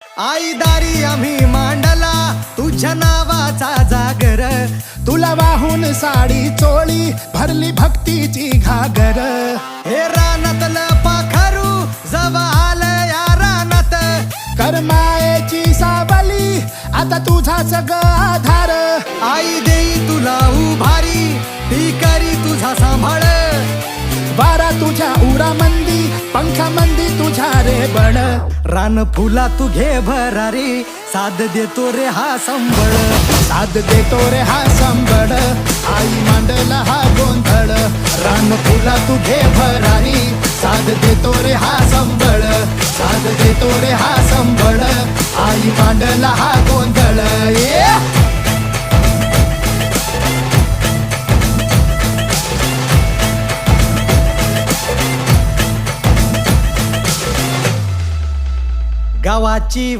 आई दारी आम्ही मांडला तुझ्या नावाचा जागर, तुला वाहून साडी चोळी भरली भक्तीची घागर. हे रानातलं पाखरू जवा आलं या रानात, करमायेची सावली आता तुझाच ग आधार. आई देई तुला उभारी ती करी तुझा सांभाळ, वारा तुझ्या उरामंदी पंखामंदी तुझ्या रे बळ. रान फुला तू घे भरारी साथ देतो रे हा संबळ, साथ देतो रे हा संबळ. आई मांडला हा गोंधळ. रान फुला तू घे भरारी साथ देतो रे हा संबळ. साथ देतो रे हा संबळ. आई मांडला हा गोंधळ. गावाची